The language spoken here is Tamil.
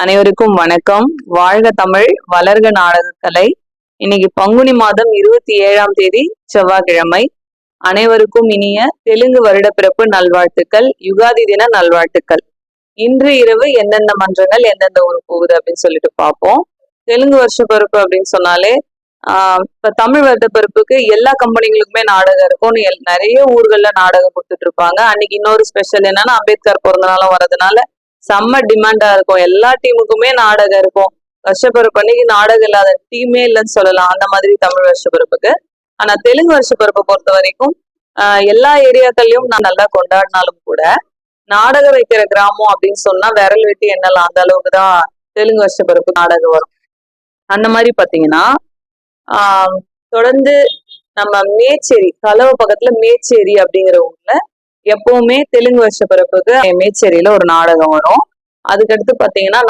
அனைவருக்கும் வணக்கம். வாழ்க தமிழ், வளர்க நாடகக்கலை. இன்னைக்கு பங்குனி மாதம் 27ஆம் தேதி செவ்வாய்க்கிழமை. அனைவருக்கும் இனிய தெலுங்கு வருடப்பிறப்பு நல்வாழ்த்துக்கள், யுகாதி தின நல்வாழ்த்துக்கள். இன்று இரவு எந்தெந்த மன்றங்கள் எந்தெந்த ஊர் போகுது அப்படின்னு சொல்லிட்டு பார்ப்போம். தெலுங்கு வருஷ பிறப்பு அப்படின்னு சொன்னாலே இப்ப தமிழ் வருடப்பிறப்புக்கு எல்லா கம்பெனிகளுக்குமே நாடகம் இருக்கும். நிறைய ஊர்கள்ல நாடகம் கொடுத்துட்டு இருப்பாங்க. அன்னைக்கு இன்னொரு ஸ்பெஷல் என்னன்னா அம்பேத்கர் பிறந்த நாளும் வரதுனால செம்ம டிமாண்டா இருக்கும். எல்லா டீமுக்குமே நாடகம் இருக்கும். வருஷப்பிறப்பு அன்னைக்கு நாடகம் இல்லாத டீமே இல்லைன்னு சொல்லலாம். அந்த மாதிரி தமிழ் வருஷப்பிறப்புக்கு. ஆனா தெலுங்கு வருஷப்பிறப்பை பொறுத்த வரைக்கும் எல்லா ஏரியாக்கள்லயும் நான் நல்லா கொண்டாடினாலும் கூட நாடகம் வைக்கிற கிராமம் அப்படின்னு சொன்னா விரல் வெட்டி எண்ணலாம். அந்த அளவுக்கு தான் தெலுங்கு வருஷப்பிறப்பு நாடகம் வரும். அந்த மாதிரி பாத்தீங்கன்னா தொடர்ந்து நம்ம மேச்சேரி கலவை பக்கத்துல மேச்சேரி அப்படிங்கிற ஊர்ல எப்பவுமே தெலுங்கு வருஷ பிறப்புக்கு மேச்சேரியில ஒரு நாடகம் வரும். அதுக்கடுத்து பாத்தீங்கன்னா